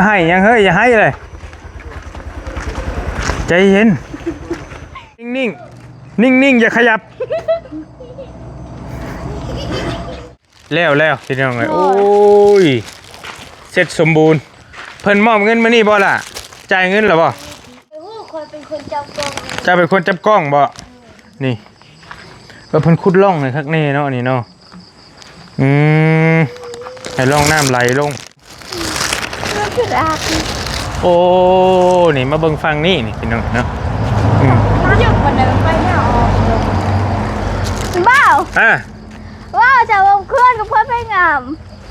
ให้ยังเฮ้ยอย่าให้เลยใจเย็นนิ่งนิ่งอย่าขยับแล้วพี่น้องเอ้ยโอ้ยเสร็จสมบูรณ์เพิ่นมอบเงินมานี่บ่ล่ะจ่ายเงินหรอบ่คนเป็นคนจับกล้องจะเป็นคนจับกล้องบ่นี่เพิ่นขุดร่องเลยคักแน่เนาะนี่เนาะให้ร่องน้ำไหลลงโอ้นี่มาเบิ่งฟังนี่พี่น้องเนาะมาหยกวันเดิมไปเนี่ยออกบ้าวว้าวจะวงเคลื่อนกับเพื่อนไปงาม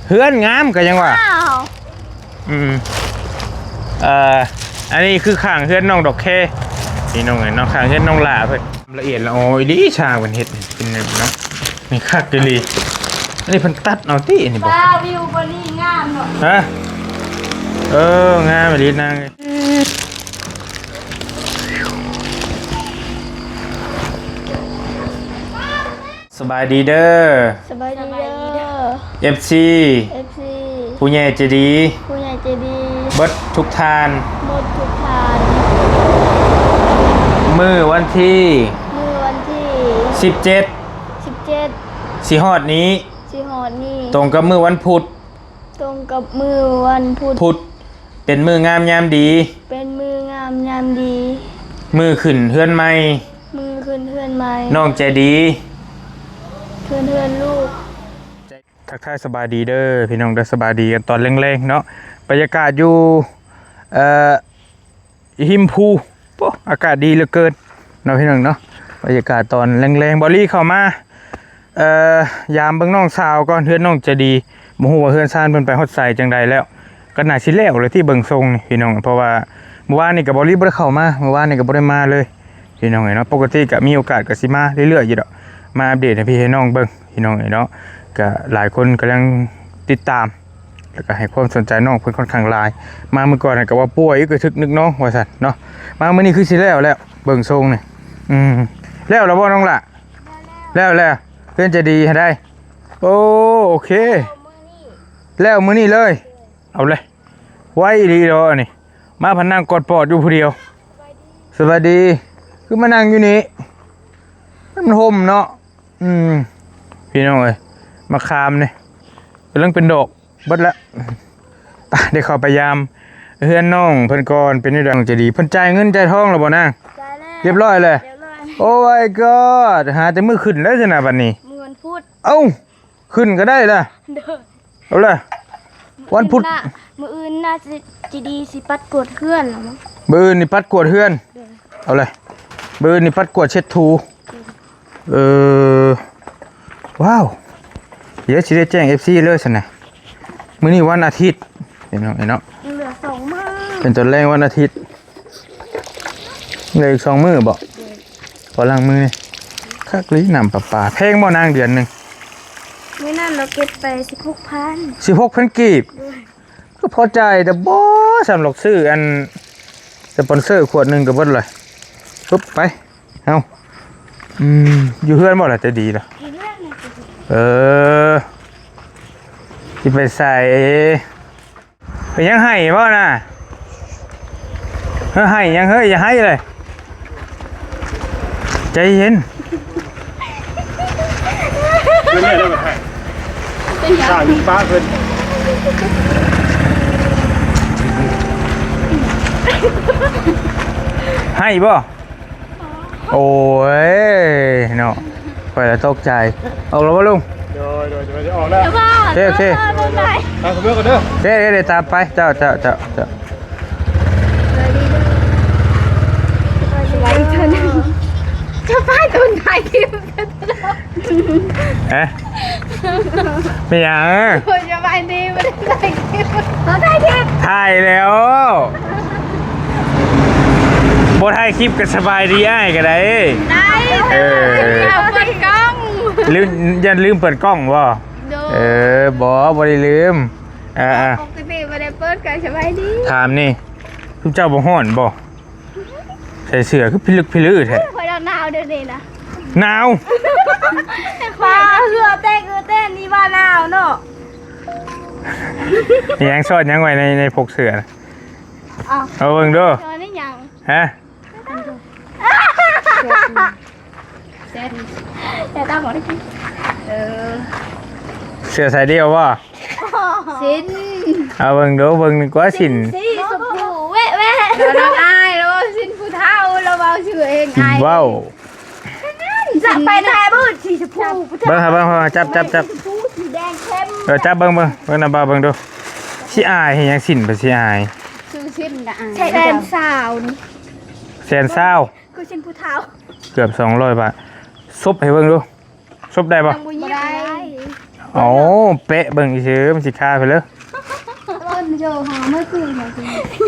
เฮือนงามก็ยังว่าอันนี้คือข้างเฮือนน้องดอกแค่พี่น้องเอ้ยน้องข้างเฮือนน้องหลาเพิ่นละเอียดละโอ้ยดีชาเพิ่นเฮ็ดเป็นเนาะนี่คักอีหลีอันนี้เพิ่นตัดเอาตินี่บ่วิวบ่นี่งามเนาะงามอีหลีนางสบายดีเด้อสบายดีเด้อ FC ผู้ใหญ่ใจดีเบิดทุกทานมื้อวันที่17สิฮอดนี้ตรงกับมื้อวันพุธพุธเป็นมื้องามยามดีมื้อขึ้นเฮือนใหม่น้องใจดีเพื่อนลูกทักทายสบายดีเด้อพี่น้องได้สบายดีกันตอนแรงๆเนาะบรรยากาศอยู่หิมพูอากาศดีเหลือเกินเนาะพี่น้องเนาะบรรยากาศตอนแรงๆบอลลี่เข้ามายามเบิ่งน้องสาวก่อนเฮือนน้องจะดีบ่ฮู้ว่าเฮือนซ่านเพิ่นไปฮอดไสจังใดแล้วก็น่าสิแล้วเลยที่เบิ่งทรงนี่พี่น้องเพราะว่าเมื่อวานนี่ก็บอลลี่บ่ได้เข้ามาเมื่อวานนี่ก็บ่ได้มาเลยพี่น้องเนาะปกติก็มีโอกาสก็สิมาเรื่อยๆอยู่ดอกมาอัปเดตให้พี่ให้น้องเบิ่งพี่น้องเนาะก็หลายคนกำลังติดตามแล้วก็ให้ความสนใจน้องเพิ่นค่อนข้างหลายมาเมื่อก่อนก็ว่าป่วยก็ทึกนึกน้องว่าซั่นเนาะมามื้อนี้คือสิแล้วเบิ่งทรงนี่แล้วบ่น้องล่ะแล้วเพิ่นจะดีให้ได้โอเคแล้วมื้อนี้เลยเอาเลยไว้ดีดอนี่มาพันนั่งกอดปอดอยู่ผู้เดียวสวัสดีคือมานั่งอยู่นี่มันห่มเนาะพี่น้องเอ้ยมาคามนี่เป็นเรื่องเป็นดอกเบิดละได้เข้าไปยามเฮือนน้องเพิ่นก่อนเป็นนี่ดังจะดีเพิ่นจ่ายเงินจ่ายทองแล้วบ่นางเรียบร้อยเลยโอ้ my god หาแต่มือขึ้นแล้วสินะบัดนี้มื้อวันพุธขึ้นก็ได้ล่ะเอาล่ะวันพุธมื้ออื่นน่าจะดีสิปัดกวดเฮือนล่ะมั้งมื้ออื่นนี่ปัดกวดเฮือนเอาเลยมื้ออื่นนี่ปัดกวดเช็ดถูว้าวเดี๋ยวสิได้แจ้ง FC เลยซั่นน่ะมื้อนี้วันอาทิตย์เห็นเนาะเหลือ2มื้อเป็นตอนแรกวันอาทิตย์เหลืออีก2มื้อบ่พอล้างมือนี่คักลิ้นน้ำประปาแพงบ่นางเดือนนึงมื้อนั้นเราเก็บไป 16,000 กีบก็พอใจแต่บ่สำหรับซื้ออันสปอนเซอร์ขวดนึงก็เบิดเลยปึ๊บไปเอาอยู่เฮือนบ่ล่ะจะดีล่ะที่ไปใส่ไปยังให้บ่น่ะให้ยังเฮ้ยอย่าให้เลยใจเย็นเพื่อนเลยมาให้ข้าวป้าเพื่อนให้บ่โอ้ยเนาะไปแล้วตกใจเอาแล้วบ่ลุงโดยจะออกแล้วโอเคเอาเพื่อนก่อนเด้อเดี๋ยวตามไปเจ้าจะป้ายตุนถ่ายคลิปไม่ยังคุณจะไปดีไม่ได้ถ่ายคลิปถ่ายแล้วบถ่ายคลิปก็สบายดีอ้ายก็ได้เปิดกล้องอย่าลืมเปิดกล้องบ่บ่ได้ลืมปกติไม่ได้เปิดก็สบายดีถามนี่ทุกเจ้าบ่ฮ้อนบ่ใส่เสื้อคือพิลึกพิลือแท้คอยหนาวเดี๋ยวนี้นะหนาวฟ้าเหือเต้นนี่ว่าหนาวเนาะ ยังซอดยังไว้ในพกเสือนะ อ้าว เอาเบิ่งดู ตอนนี้ยัง ฮะ แต่ตาบอกได้กิน เสือสายเดียวบ่ สิน เอาเบิ่งดูเบิ่งนึกว่าสิน สีสมพูเว้เว้เราอายเราสินผู้เฒ่าเราเบาชื่อเอง สิน อาย ว้าว จะไปไหนบ้างสีชมพู เบิ่งครับเบิ่งจับ พูสีแดงเข้ม จับเบิ่งนะบ่าวเบิ่งดูสิอายเฮ็ดหยังสินไปสิอาย ชื่อสินนะใช่แดงสาวนี่ แสนเศร้า คือสินผู้เฒ่า เกือบ200 บาทซุบให้เบิ่งดูซุบได้บ่ บุญได้ โอ้เป๊ะเบิ่งอีซื่อมันสิค่าไปเลย ต้นโยหาไม่คืนเลย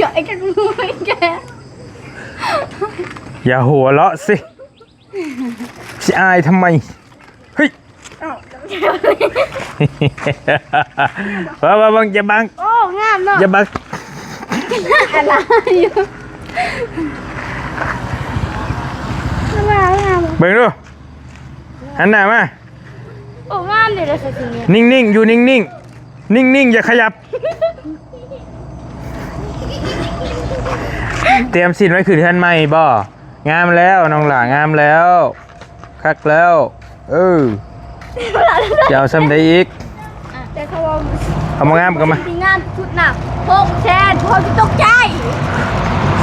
อย่าไอ้กันมือแก อย่าหัวเราะสิสิอายทำไมเฮ้ยว่าบังอย่าบัง โอ้งามเนาะ อย่าบัง อะไรอยู่งาม เบิ่งดูหันหน้ามา โอ้งามเลยเลยสิเนี่ย นิ่งๆอยู่นิ่งๆนิ่งๆอย่าขยับเตรียมสินไว้คืนท่านใหม่บ่งามแล้วน้องหล่างามแล้วคักแล้วจะเอาซ้ำได้อีก แต่เขาบอก เอามางามกันมา งามชุดหนักพกแชนพอจะตกใจ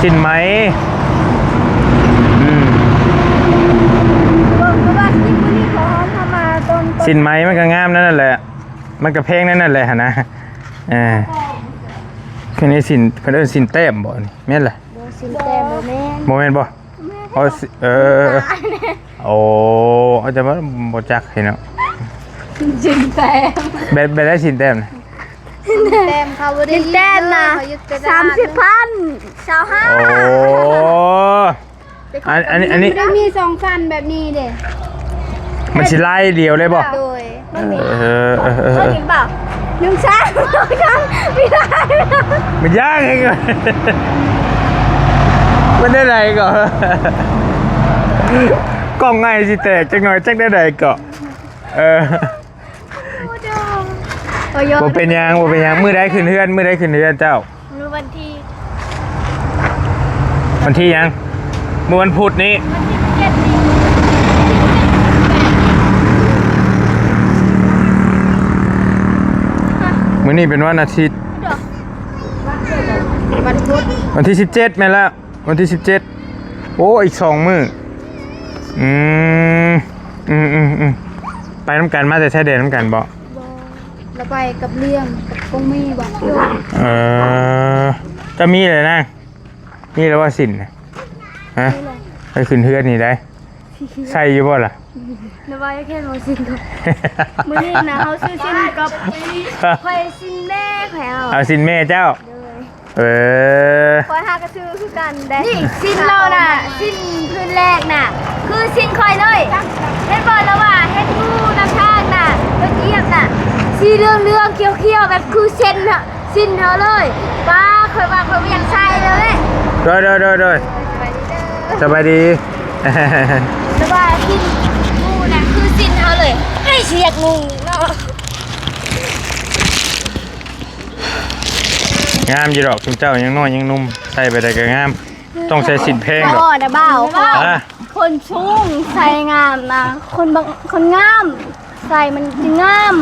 สินไหมบอกว่าที่คนนี้เขาทำมาต้น สินไหมมันก็งามนั่นแหละมันก็เพลงนั่นแหละนะคือนี้สินเพิ่นเอิ้นสินแต้มบ่นี่แม่นล่ะ สินแต้มแม่ บ่แม่นบ่เอาสิโอ้เอาจะมาบ่จักให้เนาะ สินแต้ม แบบได้สินแต้มนะ แต้มเขาสินแต้มนะ30,000 25 โอ้อันนี้ ไม่ได้มี2ฟันแบบนี้เด้ มันสิไล่เดียวเลยบ่ โดยไม่มี เ เห็นเปล่า1 แสนไม่ได้ มันยากเองอะมันได้ไรก่อนกล้องง่ายสิแตกจังหน่อยจักได้ไรก่อนบ่เป็นหยังมื้อใดขึ้นเฮือนเจ้า รู้วันที่ วันที่หยังมื้อวันพุธนี้ 7นี้ มื้อนี้เป็นวันอาทิตย์ วันพุธ วันที่17แม่นแล้ววันที่17โอ้อีก2มื้อไปน้ำกันมาแต่ชายแดนน้ำกันบ่ เราไปกับเลี้ยงกับกงมีบอก จะมีเลยนะนี่แล้วว่าสินนะฮะไปขึ้นเฮือนนี่ได้ใส่อยู่บ่ล่ะ เราไปแค่โมซินกับมือนี่นะเขาซื้อซินกับคอยซินแม่แขว เอาสินแม่เจ้าคอยหากระซื้อคือกันได้นี่ซินเราน่ะซินคืนแรกน่ะคือซินคอยเลยเฮ็ดบอลแล้วว่าเฮ็ดงูน้ำทางน่ะรถเยียบน่ะสีเรื่องเขียวแบบคือเซนน่ะซินเขาเลยป้าคอยว่าคอยไม่อยากใส่เลย โดยสบายดี แต่ว่าซินงูน่ะคือซินเขาเลยให้เสียกงูเนาะ งามอยู่ดอกคุณเจ้ายังน้อยยังนุ่มใส่ไปได้ก็งามต้องใส่สินเพลงดอก นะเบาคนชุ่มใส่งามนะคนงามใส่มันจริงงาม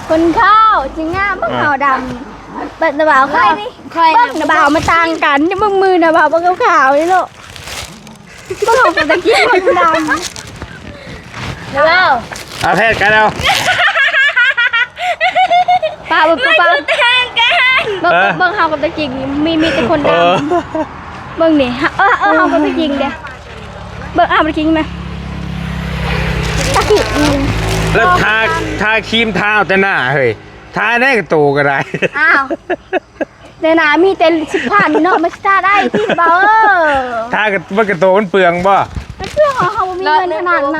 คนข้าวจริงงามบ้างขาวดำเป็นนะเบาใครนี่บ้างนะเบามาต่างกันนี่มึงมือนะเบาบ้างขาวนี่ลูกบ้างของตะกี้มันดำนะเบา เอาเพศกันเอา ป้าแทงกันบ้างขาวกับตะกี้มีแต่คนดำเบิ่งนี่เฮากับตะกี้เด้เบิ่งตะกี้ไหมตะกี้ แล้วทาครีมทาแต่หน้าเฮ้ยทาแน่กระตูก็ได้ อ้าวในหนามีแต่10,000เนาะมันทาได้ที่เบา ทากับกระตูมันเปลืองบ่ มันเพื่อของเขามีเงินขนาดนั้น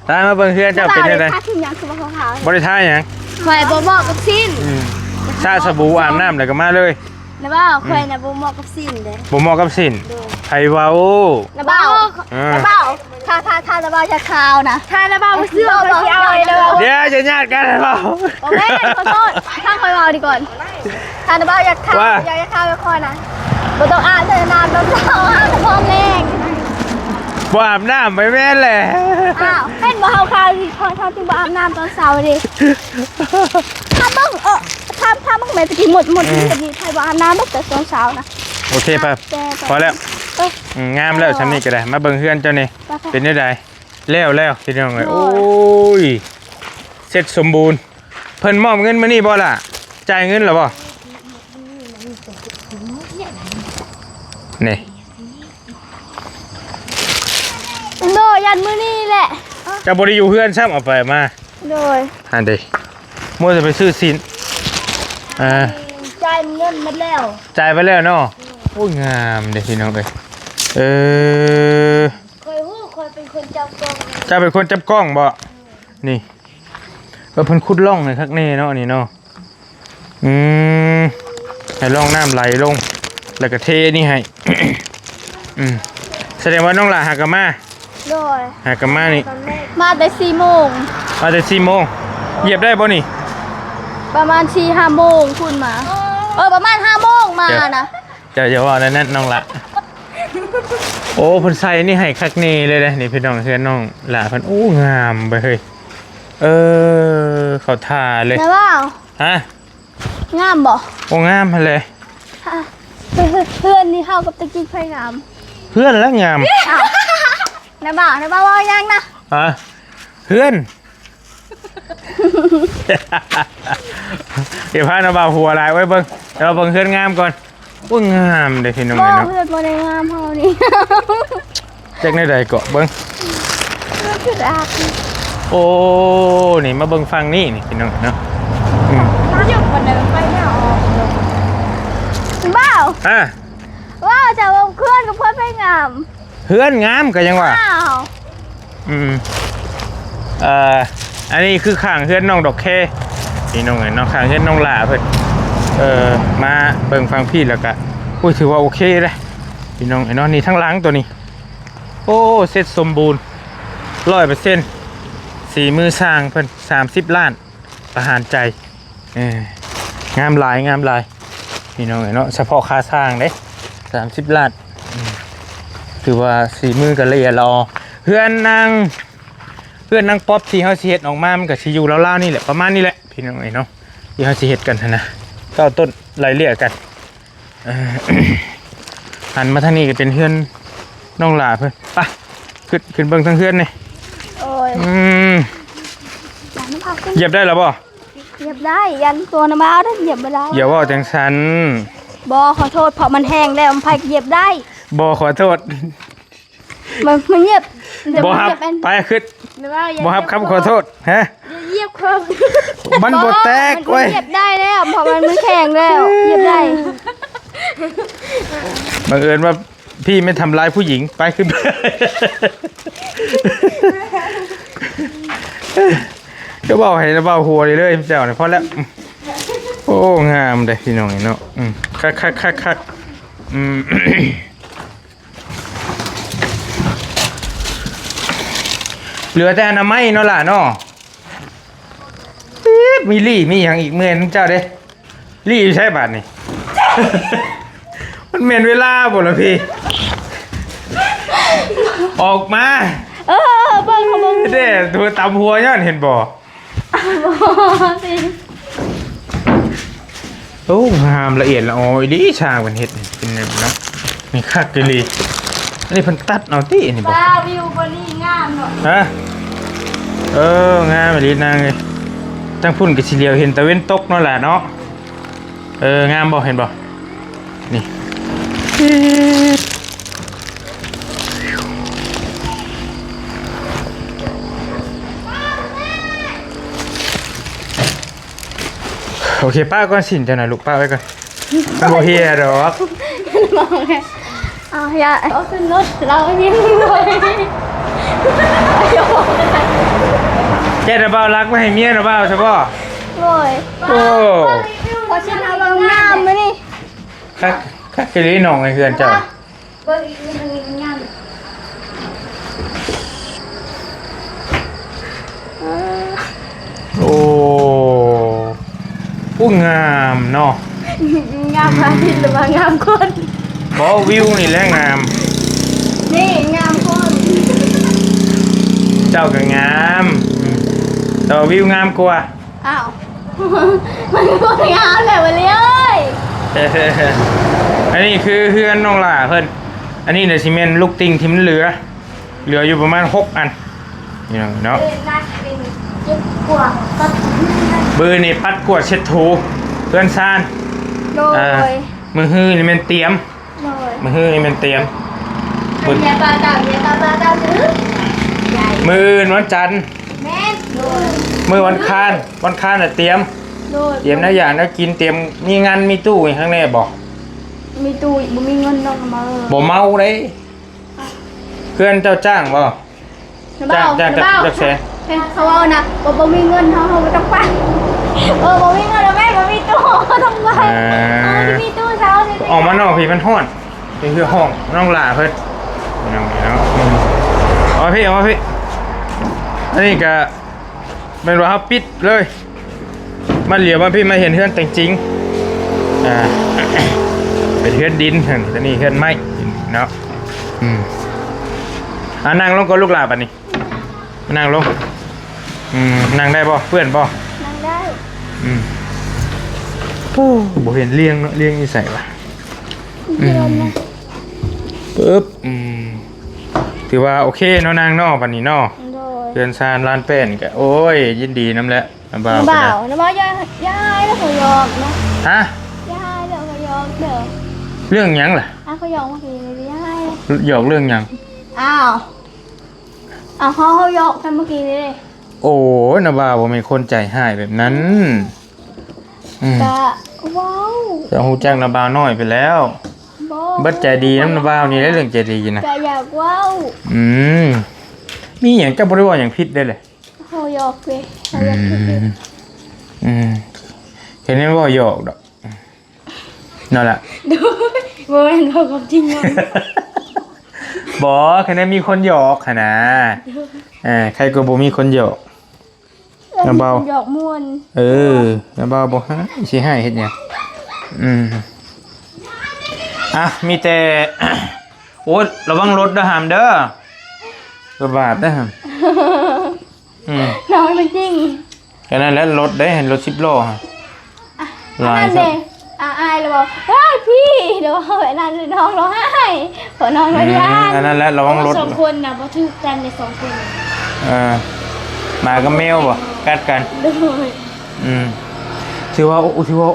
ทามาเบิ่งเฮือนเจ้าเป็นยังไง ทาถึงยังคือว่าเขา บ่ได้ทาหยัง ไข่บ่บอกกับสิ้น ชาสบู่อาบน้ำแล้วก็มาเลย นะบ่าวเคยนะบ่เหมาะกับสิ่งเด้ บ่เหมาะกับสินไผเว้า นะบ่าวนะบ่าวถ้านะบ่าวจะขาวนะถ้านะบ่าวเสื้อเขาสิเอาเลยนะบ่าว เดี๋ยวจะญาติกันเปล่า โอเคขอโทษถ้าคอยเว้าดีก่อนถ้านะบ่าวอยากขาวอยากจะขาวไปคอนะบ่ต้องอาบน้ำต้องเช้าอาบแต่พร้อมแรง บ่อาบน้ำไปแม่นแหละ อ้าวเป็นบ่เฮาขาวสิคอยทำจึงบ่อาบน้ำตอนเช้าดิถ้ามึงถ้ามึงแม่ตะกี้หมดที่แบบนี้ใครบ่อาบน้ำตั้งแต่ตอนเช้านะ โอเคป่ะพอแล้วงามแล้วชั้นนี้ก็ได้มาเบิ่งเฮือนเจ้านี่เป็นได้ไดแล้วพี่น้องเอ้ยโอ้ยเสร็จสมบูรณ์เพิ่นมอบเงินมานี่บ่ล่ะจ่ายเงินแล้วบ่นี่ โดยยันมื้อนี้แหละ เจะบ่ได้อยู่เฮือนซ้ำเอาไปมา โดย อันเด้มั่วจะไปซื้อสินจ่ายเงินหมดแล้ว จ่ายไปแล้วเนาะโอ้ยงามเด้พี่น้องเอ้ยคอยเป็นคนจับกล้อง จะเป็นคนจับกล้องบ่นี่เพิ่นขุดร่องเลยคักแน่เนาะนี่เนาะให้ร่องน้ำไหลลงแล้วก็เทนี่ให้ แสดงว่าน้องหลาหากะมา โดย หากะมานี่ มาแต่4 โมง มาแต่4 โมงเหยียบได้บ่นี่ ประมาณ4-5 โมงคุณมาประมาณ5 โมงมานะ จะว่านั่นน้องหละโอ้เพิ่นใส่นี่ให้คักแน่เลยเด้นี่พี่น้องเฮือนน้องหลาเพิ่นโอ้งามไปเฮ้ยเขาท่าเลย แต่ว่า ฮะ งามบ่ โอ้งามเลย เพื่อนนี่เข้ากับตะกี้ไผงาม เพื่อนแล้วงาม อ้าวนะบ่าวว่ายังนะ ฮะเพื่อน เดี๋ยวพานาบ่าวหัวลายไว้เบิ่งเดี๋ยวเบิ่งเพื่อนงามก่อนโอ้งามเด้พี่น้อง บ่ เนาะ เพื่อนบ่ได้งามเฮานี่ แจ็คในใดเกาะเบิ่ง คือรัก โอ้นี่มาเบิ่งฟังนี่พี่น้องเนาะ หยุดวันเดินไปเนี่ยออกบ่าว ว้าวจะเอาเพื่อนกับเพื่อนไปงาม เพื่อนงามก็ยังว่า ว้าว อันนี้คือข้างเพื่อนน้องดอกแค่พี่น้องเนาะข้างเพื่อนน้องหลาเพิ่นมาเบิ่งฟังพี่แล้วก็อุ้ยถือว่าโอเคเลยพี่น้องเนาะนี่ทั้งหลังตัวนี้โอ้เสร็จสมบูรณ์100%สีมือสร้างเพิ่น30 ล้านประหารใจงามหลายพี่น้องเนาะเฉพาะค่าสร้างเด้30 ล้านถือว่าสีมือกันละเอียดรอเพื่อนนางป๊อปที่เฮาสิเฮ็ดออกมามันก็สิอยู่ราวๆนี่แหละประมาณนี้แหละพี่น้องเนาะที่เฮาสิเฮ็ดกันนะก็ต้นไล่เลี่ยกันหันมาทางนี้ก็เป็นเพื่อนน้องหลาเพิ่นไปขึ้นเบิ่งทางเพื่อนนี่ โอ้ย เหยียบได้แล้วบ่ เหยียบได้ยันตัวน้ำเอาถ้าเหยียบไม่ได้ อย่าว่าจังซัน บอขอโทษเพราะมันแห้งแล้วมันไผเหยียบได้ บ่ขอโทษ มันเหยียบ บ่ฮับไปขึ้นบ่ฮับคำขอโทษฮะ เหยียบครับ มันบ่แตกเว้ย เหยียบได้แล้วเพราะมันแข็งแล้วเหยียบได้ บังเอิญว่าพี่ไม่ทำร้ายผู้หญิงไปขึ้น ก็บอกให้นะเบาหัวเลยเจ้าเนี่ยพอแล้วโอ้งามเลยพี่น้องเนาะคักเหลือแต่อนามัยเนาะล่ะเนาะมีลี่มีอย่างอีกเมื่อนเจ้าเด้ลี่ใช่บาทนี่ มันเมนเวลาบ่ล่ะพี่ออกมาเบิ่งเขาเบิ่ง เด้ตัวตำหัวย้อนเห็นบ่โอ้งามละเอียดละออดีช่างเป็นเฮ็ดเป็นเนาะนี่คักกะลีอันนี้เพิ่นตัดเอาติอันนี้บ่ ป้าวิวบนนี้งามเนาะ ฮะงามอีหลีนางเอ้ยจังพุ่นก็สิเหลียวเห็นตะเว้นตกเนาะล่ะเนาะงามบ่เห็นบ่นี่โอเคป้าก่อนสินจะหน่อยลูกป้าไว้ก่อนโมเฮียดอก มองไงอย่าเอาขึ้นรถเรายิ้มเลย แกระเบ้ารักไม่ให้เมียระเบ้าใช่ป่ะ โอ้ย โอ้ พอฉันเอาบางน้ำมานี่ คักกะลีน้องไอ้เฮือนเจ้า เบิ่งอีกนิดนึงงาม โอ้ผู้งามเนาะ งามอาทิตย์หรือว่างามคน บ่วิวนี่แหละงาม นี่งามคน เจ้าก็งามแต่ว่าวิวงามกว่า อ้าว มันก็งามแหละวันนี้เอ้ย อันนี้คือเฮือนน้องหล่าเพิ่นอันนี้เนี่ยซีเมนต์ลูกติ่งที่มันเหลืออยู่ประมาณ6อันนี่เนาะ เป็นนักเป็นจุดกว่าก็ บือนี่ปัดกวาดเช็ดถูเพื่อนซ่าน โดย มือฮื้อนี่มันเตรียม โดย มือฮื้อนี่มันเตรียม เมียปลาเต่าซื้อใหญ่ มือวันจันทร์ แม่โดย มือวันคานน่ะเตรียม โดย เตรียมนะอย่างนะกินเตรียมมีงานมีตู้อยู่ข้างในบอก มีตู้บ่มีเงินต้องมา บ่เมาเด้เพื่อนเจ้าจ้างบ่จ้างจากแสน เขาเอานะบ่มีเงินเขาไม่ต้องไปบ่มีเงินแล้วแม่บ่มีตู้ต้องไปมีตู้เช้าสิ ออกมานอกพี่มันฮ้อนนี่คือห้องน้องหล่าเพิ่นน้องเนาะเอาพี่อันนี้ก็เป็นว่าเฮาปิดเลยมาเหลียวมาพี่มาเห็นเฮือนแต่งจริงเป็นเฮือนดินแต่นี่เฮือนไม้เนาะนั่งลงก็ลูกหลาบัดนี้นั่งลงนั่งได้ป่ะเพื่อนป่ะ นั่งได้ โอ้บ่เห็นเลี้ยงเนาะเลี้ยงนี่ใส่ป่ะ เดือนนะ ปึ๊บถือว่าโอเคเนาะนางเนาะบัดนี้เนาะ โดย เดือนซานล้านเป็นก็โอ้ยยินดีน้ำแหละน้ำบ่าว น้ำบ่าวย้ายแล้วเขายอมนะ ฮะ ย้ายแล้วเขายอมเด้อ เรื่องหยังล่ะ เขายอมเมื่อกี้เลยย้าย หยอกเรื่องหยัง อ้าวเขายอมกันเมื่อกี้เลย โอ้ยน้ำบ่าวบ่มีคนใจหายแบบนั้น กะว้าว จะฮู้จักน้ำบ่าวน้อยไปแล้วเบัดใจดีน้ำบ่าวนี่ได้เรื่องใจดีนะ กะอยากว้าว มีหยังจะบ่ได้ว่าหยังผิดได้เลย เขายอมเลยเขายอมเลย เห็นไหมว่าหยอกดอกนั่นแหละ ดูโมเมนต์เขาความจริงเลย บอกแค่นั้นมีคนหยอกค่ะนะใครก็บ่มีคนหยอกน้ำเบา หยอกม่วน น้ำเบาบ่ฮะสิให้เฮ็ดหยังมีแต่ โอ๊ยระวังรถเด้อหามเด้อระบาดเด้อหามน้องมันจริง แค่นั้นแหละรถได้เห็นรถ10ล้อฮะลาย นั่น ซะ เองอายเลยบอกเฮ้ยพี่เดี๋ยวเขาไปนั่นน้องร้องไห้ขอน้องร้องยาน อันนั้นแหละระวังรถ สองคนนะเพราะถือกันในสองคน มากับแมวบ่กัดกัน ด้วย ถือว่า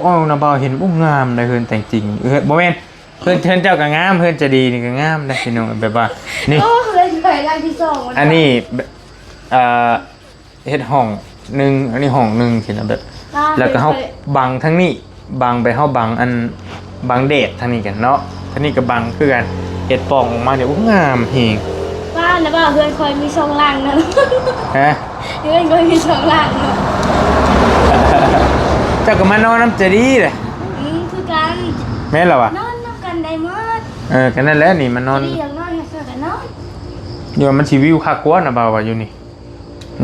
อ้อนะบ่าวเห็นบ่งามได้เพิ่นแต่งจริงบ่แม่นเพิ่นเจ้าก็งามเพิ่นจะดีนี่ก็งามได้พี่น้องแบบว่านี่ โอ้เลยไปร่างที่สอง อันนี้เฮ็ดห้องหนึงอันนี้ห้องหนึงสินะแบบแล้วก็เฮาบังทั้งนี้บังไปเฮาบังอันบังเดชทางนี้กันเนาะทางนี้ก็บังคือกันเฮ็ดปล่องออกมาเนี่ยโอ้งามเฮง บ้านนะบ้าเพื่อนคอยมีสองหลังนะ ฮะ เพื่อนคอยมีสองหลังนะ เจ้าก็มานอนน้ำจะดีเลย คือกัน แม่นเหรอวะ นอนกันได้หมด กันนั่นแหละนี่มันนอน ดีอย่างนอนกันสุดนอน อยู่มันสิวิวคักกว่านะบ่าวว่าอยู่นี่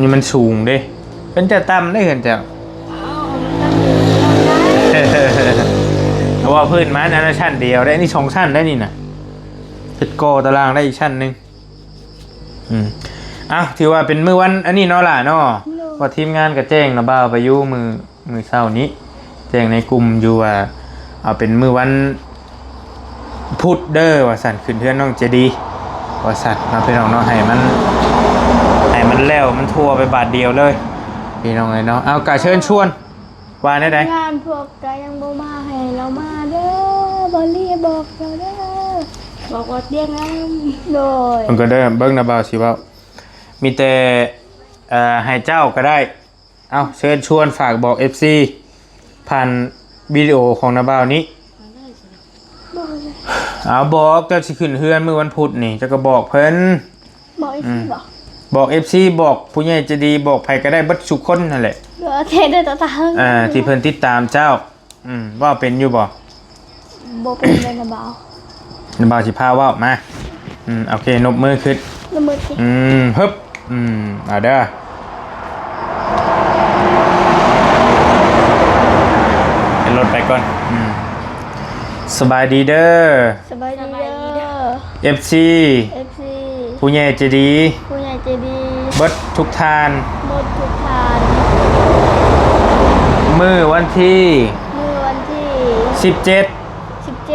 นี่มันสูงเด้เป็นจะต่ำได้เห็นจ้ะ เพราะว่าพื้นไม้นั้นชั้นเดียวได้นี่สองชั้นได้นี่นะเฮ็ดก่อตารางได้อีกชั้นหนึงถือว่าเป็นมื้อวันอันนี้เนาะล่ะเนาะว่าทีมงานก็แจ้งนะบ่าวไปอยู่มื้อเช้านี้แจ้งในกลุ่มอยู่ว่าเอาเป็นมื้อวันพุธเด้อว่าสั่นขึ้นเทือนน้องเจดีว่าสั่นมาพี่น้องเนาะให้มันแล้วมันทั่วไปบาทเดียวเลยพี่น้องเนาะเอากะเชิญชวนว่าได้ งานพวกกายังบ่มาให้เรามาเด้อบอลลี่บอกเราเด้อบอกว่าเตียงงามโดย มันก็ได้เบิ้งนะบ่าวสิว่ามีแต่ให้เจ้าก็ได้เอาเชิญชวนฝากบอก FC ผ่านวิดีโอของนะบ่าวนี้เอาบอกเจ้าสิขึ้นเฮือนมื้อวันพุธนี่จะก็บอกเพิ่น บอกอีกทีบอก FC บอกผู้ใหญ่จะดีบอกไผก็ได้เบิดทุกคนนั่นแหละ เทเดอร์ตา ที่เพิ่นติดตามเจ้าว่าเป็นอยู่บ่ โบเป็นเลยนะบ่าว บ่าวสิพาเว้ามาโอเคนบมือขึ้น ละมือสิ ฮึบเอาเด้อเห็นรถไปก่อนสบายดีเด้อ สบายดีเด้อ FC FC ผู้ใหญ่ใจดี ผู้ใหญ่ใจดี เบิดทุกทาน หมดทุกทาน มื้อวันที่ มื้อวันที่ 17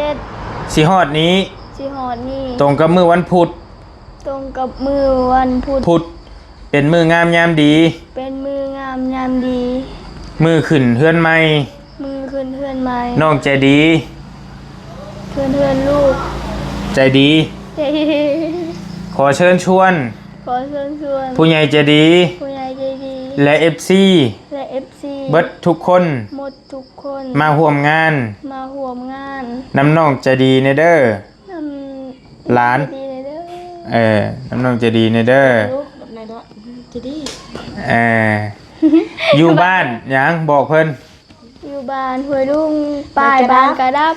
17 สิฮอดนี้ สิฮอดนี้ ตรงกับมื้อวันพุธ ตรงกับมื้อวันพุธ เป็นมื้องามยามดี เป็นมื้องามยามดี มื้อขึ้นเฮือนใหม่ มือขึ้นเพื่อนใหม่ น้องใจดี เพื่อนลูก ใจดี ใจดี ขอเชิญชวน ขอเชิญชวน ผู้ใหญ่ใจดี ผู้ใหญ่ใจดี และ FC และ FC เบิดทุกคน หมดทุกคน มาร่วมงาน มาห่วมงาน น้ำน้องใจดีในเด้อน ำ หลาน ใจดีเลยเด้อ น้ำน้องใจดีในเด้อ ลูกแบบไหนเด้อจะดี อยู่บ้านหยังบอกเพิ่น อยู่บ้านห้วยลุงป้ายบ้านกระดับ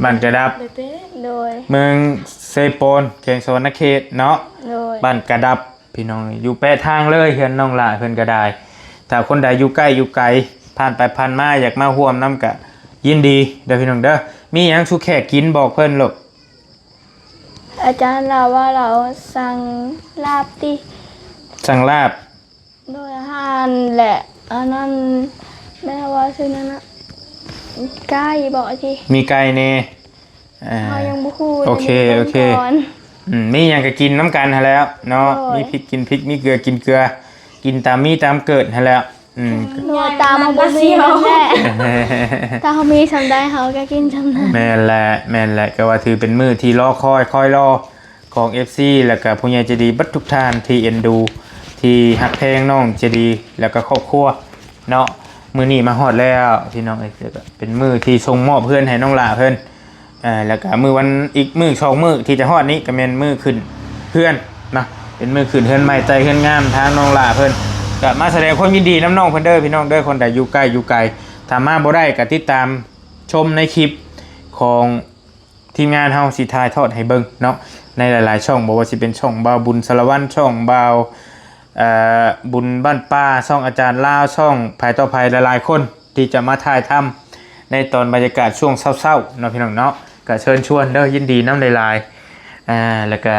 บ้านกระดับ โดย เมืองเซโปนแขวงสวรรณเขตเนาะ โดย บ้านกระดับพี่น้องอยู่แปะทางเลยเฮือนน้องหลาเพิ่นก็ได้ถ้าคนใดอยู่ใกล้อยู่ไกลผ่านไปผ่านมาอยากมาร่วมน้ำกะยินดีเด้อพี่น้องเด้อมีหยังสุแขกกินบอกเพิ่นลูก อาจารย์เราว่าเราสั่งลาบติ สั่งลาบ โดยอาหารแหละอันนั้นแม่ว่าซื้อนั่นนะไก่บอกที มีไก่แน่เขายังบ่ฮู้ โอเคโอเค ก่อน มีหยังก็กินน้ำกันหั่นแล้วเนาะ โอ้ย มีพริกกินพริกมีเกลือกินเกลือกินตามมีตามเกิดหั่นแล้ว โดยตามมาบ่มีนั่นแหละถ้าเขามีทำได้เขาก็กินทำนั้น แม่นแหละก็ว่าถือเป็นมื้อที่รอคอยรอของ FC แล้วก็ผู้ใหญ่ใจดีเบัดทุกท่านที่เอ็นดูที่ฮักแพงน้องใจดีแล้วก็ครอบครัวเนาะมื้อนี้มาฮอดแล้วพี่น้องเอ้ยก็เป็นมื้อที่ส่งมอบเพื่อนให้น้องหลาเพิ่นแล้วก็มื้อวันอีกมื้อ2มื้อที่จะฮอดนี้ก็แม่นมื้อขึ้นเพื่อนนะเป็นมื้อขึ้นเฮือนใหม่ใจเฮือนงามทางน้องหลาเพิ่นก็มาแสดงความยินดีน้ำน้องเพิ่นเด้อพี่น้องเด้อคนใดอยู่ใกล้อยู่ไกลถ้ามาบ่ได้ก็ติดตามชมในคลิปของทีมงานเฮาสิถ่ายทอดให้เบิ่งเนาะในหลายๆช่องบ่ว่าสิเป็นช่องบ่าวบุญสารวัตรช่องบ่าวบุญบ้านป้าช่องอาจารย์ลาวช่องภายต่อภายหลายๆคนที่จะมาถ่ายทำในตอนบรรยากาศช่วงเศร้าๆเนาะพี่น้องเนาะก็เชิญชวนเด้อยินดีน้ำหลายๆแล้วก็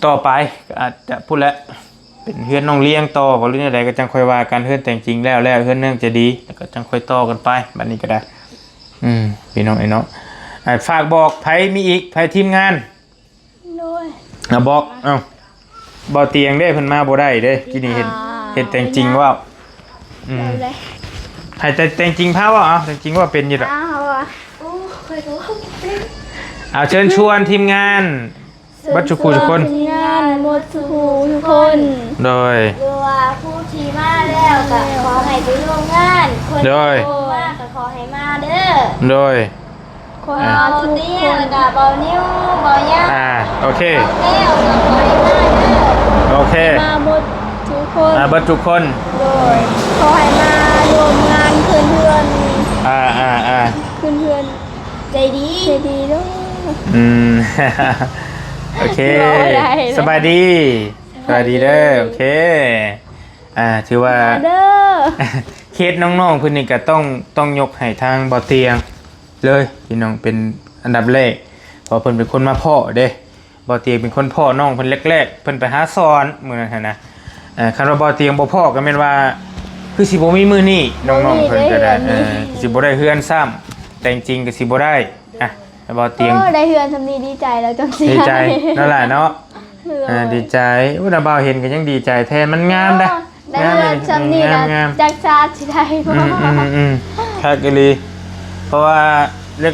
ต่อไปก็อาจจะพูดแล้วเป็นเฮือนน้องเลี้ยงต่อบ่รู้เนี่ยใดก็จังค่อยว่ากันเฮือนแต่งจริงแล้วเฮือนเนื่องจะดีแล้วก็จังค่อยต่อกันไปบัดนี้ก็ได้พี่น้องไอ้เนาะฝากบอกไผมีอีกไผทีมงาน โดย บอกบ่เตียงได้เพิ่นมาบ่ได้เด้กินนี่เห็นแต่งจริงว่าเอาเลย ให้แต่งจริงพาว่าแต่งจริงว่าเป็นอยู่ดอก อ้าวอ่ะ เอาเชิญชวนทีมงานบัดทุกคนทุกคน ทีมงานหมดทุกคน โดย หรือว่าผู้ที่มาแล้วก็ขอให้ไปร่วมงานคน โดย ที่มาก็ขอให้มาเด้อ โดย คน เบา ทุก เตี้ ค ย น แล้วก็เบานิ้วเบาย่าง โอเค เตี้ยวก็ขอให้มาเด้อ โอเค มาหมดทุกคน บัดทุกคน โดยขอให้มารวมงานเพื่อนเพื่อน อ่า เพื่อนเพื่อน ใจดี ใจดีด้วย โอเค รอได้นะ สบายดีสบายดีเด้อโอเคถือว่า มาเด้อ เคสน้องๆเพิ่นนี่ก็ต้องยกให้ทางบ่อเตียงเลยพี่น้องเป็นอันดับแรกเพราะเพิ่นเป็นคนมาพ่อเด้บ่อเตียงเป็นคนพ่อน้องเพิ่นแรกๆเพิ่นไปหาสอนมื้อนั้นหั่นนะคันว่าบ่อเตียงบ่พ่อก็แม่นว่าคือสิบ่มีมื้อนี้น้องๆเพิ่นก็ได้สิบ่ได้เฮือนซ้ำแต่จริงๆก็สิบ่ได้บ่อเตียง ได้เฮือนทำนี้ดีใจแล้วจังสิ ดีใจนั่นแหละเนาะดีใจอุ้ยน่ะบ่าวเห็นก็ยังดีใจแทนมันงามเด้อ ได้เฮือนทำนี้นะ งาม จากชาติสิได้บ่ คักอีหลีเพราะว่า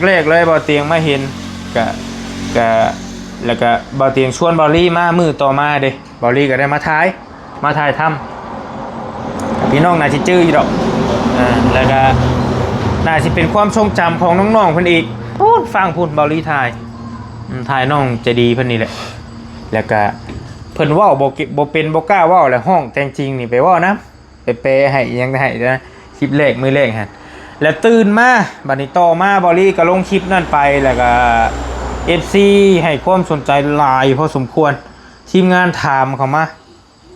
แรกๆเลยบ่าวเตียงมาเห็นก็แล้วก็บ่าวเตียงชวนบ่าวลี่มามื้อต่อมาเด้บ่าวลี่ก็ได้มาถ่ายทำพี่น้องน่าสิจื้ออยู่ดอกแล้วก็น่าสิเป็นความทรงจำของน้องๆเพิ่นอีกพูดฟังพูดบ่าวลี่ถ่ายน้องจะดีเพิ่นนี่แหละแล้วก็เพิ่นเว้าบ่เป็นบ่กล้าเว้าแล้วห้องแต่งจริงนี่ไปเว้านะไปเปให้ยังได้นะคลิปแรกมื้อแรกหั่น แล้วตื่นมาบัดนี้ต่อมาบอลี่ก็ลงคลิปนั่นไปแล้วก็ FC ให้ความสนใจหลายพอสมควรทีมงานถามเขามา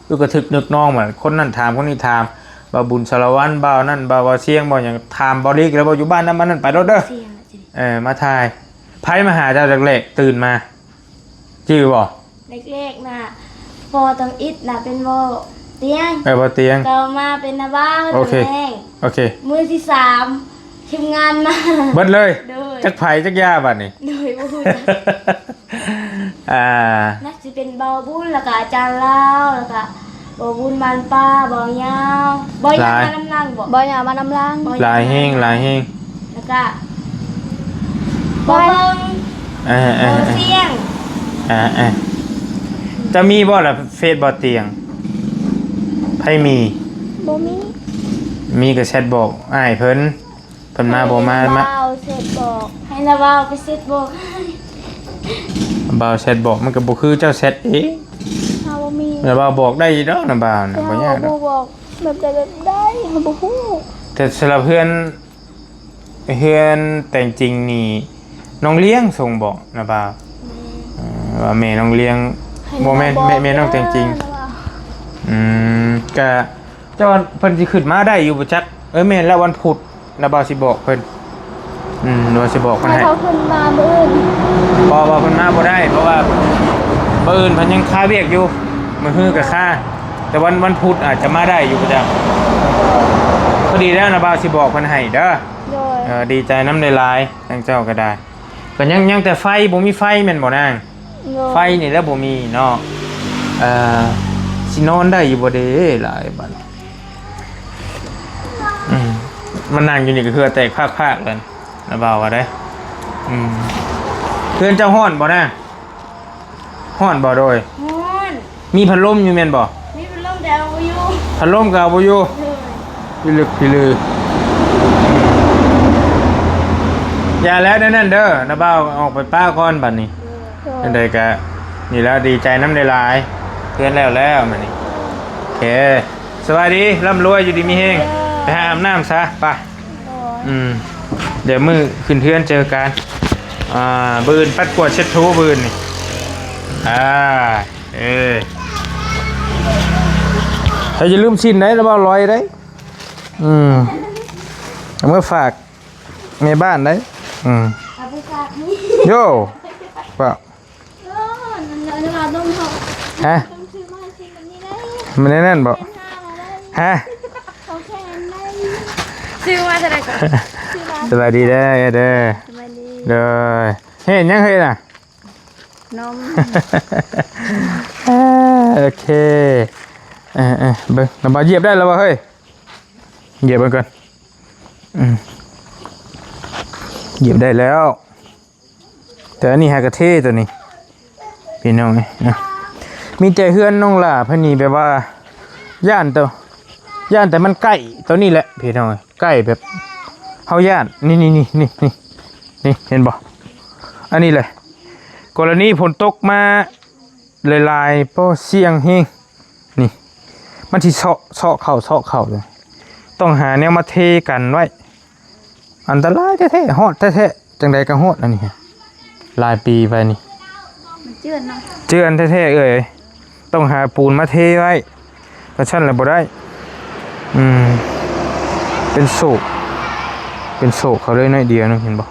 ดูกระทึกนึกน้องเหมือนคนนั่นถามคนนี้ถามบ่าวบุญสารวัตรบ่าวนั่นบ่าวเสียงบ่อย่างถามบอลี่แล้วบ่อยู่บ้านนั้นมันนั่นไปรถเด้อมาถ่ายไพ่มาหาเจ้าจากเล็กตื่นมาชื่อบ่เล็กๆนะพอตองอิดนะเป็นโบเตียง บ่เตียงต่อมาเป็นนาบ้า โอเคโอเคมือที่3ทีมงานมาเบิดเลยจักไผ่จักยาบัดนี่โดยบ่ฮู้น่าสิเป็นเบาบุญแล้วก็อาจารย์ลาวแล้วก็บ่บุญมันป้าบ่ยาวบ่ยาวมาน้ำลังบ่อย่ามานำลังหลายแห้งแล้วก็บ่เบิ่งบ่เสียงจะมีบ่ล่ะเฟซบ่เตียงไผมีบ่มีก็แชทบอกอ้ายเพิ่นมาบ่มาเสร็จบอกให้นาบ่าวไปเสร็จบอกบ่าวแชทบอกมันก็บ่คือเจ้าแชทเองถ้าบ่มีแล้วบ่าวบอกได้ดอกนะบ่าวน่ะบ่ยากดอกบอกแบบได้บ่ฮู้แต่สำหรับเพื่อนแต่จริงนี่น้องเลี้ยงส่งบอกนะบ่าวว่าแม่น้องเลี้ยงบ่แม่น้องแต่จริงก็เจ้าเพิ่นสิขึ้นมาได้อยู่บ่จักแม่นแล้ววันพุธนะบ่าวสิบอกเพิ่นว่าสิบอกเพิ่นให้เขาขึ้นมามื้ออื่นบ่เพิ่นมาบ่ได้เพราะว่ามื้ออื่นเพิ่นยังค้าเวียกอยู่มื้อฮื้อก็ค้าแต่วันพุธอาจจะมาได้อยู่บ่จักพอดีแล้วนะบ่าวสิบอกเพิ่นให้เด้อดีใจนำได้หลายทั้งเจ้าก็ได้ก็ยังแต่ไฟบ่มีไฟแม่นบ่นางไฟนี่แล้วบ่มีเนาะสินอนได้อยู่บ่เด้หลายบัดมันนั่งอยู่นี่ก็คือแตกภาคๆเลยนะบ่าวว่าได้เพื่อนเจ้าฮ้อนบ่นะฮ้อนบ่โดยฮ้อนมีพัดลมอยู่แม่นบ่มีพัดลมแต่เอาบ่อยู่พัดลมก็เอาบ่อยู่พี่ลึกพี่ลืออย่าแล้วนั่นเด้อนะบ่าวออกไปป้าก่อนบัดนี้จังได๋ก็นี่แล้วดีใจน้ำได้หลายเพื่อนแล้วมานี่โอเคสวัสดีร่ำรวยอยู่ดีมีเฮงไปหาอาบน้ำซะไปเดี๋ยวมือขึ้นเทือนเจอกันบืนปัดกวดเช็ดทูบืนนี่ถ้าจะลืมชิ้นไหนแล้วบ่ลอยได้เอามื่อฝากในบ้านได้เอาไปฝากนี่โย่เปล่าฮะมันนั่นบอกฮะชื่อว่าจะได้ก่อนสวัสดีได้เด้อเด้อเห็นยังเห็นอ่ะนมโอเคเบิ้งน้ำบาเหยียบได้แล้ววะเฮ้ยเหยียบมันก่อนเหยียบได้แล้วแต่อันนี้หากระเทตัวนี้พี่น้องนะมีใจเฮือนน้องล่ะพนี่แบบว่าย่านแต่มันใกล้ตัวนี้แหละพี่น้องใกล้แบบเฮาย่านนี่เห็นบ่อันนี้เลยกรณีฝนตกมาลายๆป้อเสียงเฮงนี่มันสิเซาะเข่าเลยต้องหาแนวมาเทกันไว้อันตรายแท้ๆฮอดแท้ๆจังใดก็ฮอดอันนี้หลายปีไปนี่เจือนเนาะเจือนแท้ๆเอ้ยต้องหาปูนมาเทไว้ถ้าชั้นแล้วบ่ได้เป็นโศกเขาเลยน้อยเดียวนึงเห็นบ่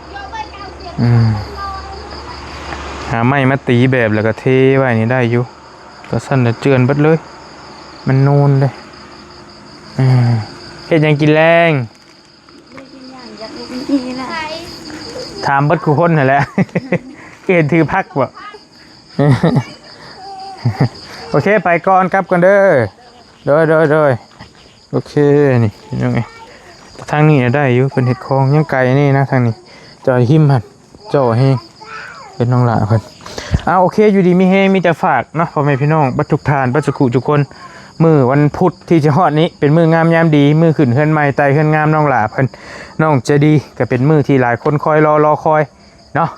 หาไม้มาตีแบบแล้วก็เทไว้นี่ได้อยู่ก็สั้นแล้วเจือนเบิดเลยมันนูนเลยเฮ็ดหยังกินแรงถามเบิดคู่คนนั่นแหละเห็นถือพักบ่โอเคไปก่อนครับกันเด้อโดยโอเคนี่ยังไงทางนี้ได้อยู่เป็นเห็ดคองยังไกลนี่นะทางนี้จอยหิมหันจ่อเฮงเป็นน้องหลาเพิ่นโอเคอยู่ดีมีเฮงมีแต่ฝากเนาะพ่อแม่พี่น้องบัดทุกทานบัดสุขุทุกคนมื้อวันพุธที่จะฮอดนี้เป็นมื้องามยามดีมื้อขึ้นเฮือนใหม่ไต่เฮือนงามน้องหลาเพิ่นน้องจะดีก็เป็นมื้อที่หลายคนคอยรอคอยเนาะ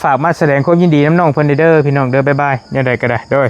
ฝากมาแสดงความยินดีน้ำน้องเพิ่นเด้อพี่น้องเด้อบ๊ายบายแนวใดก็ได้โดย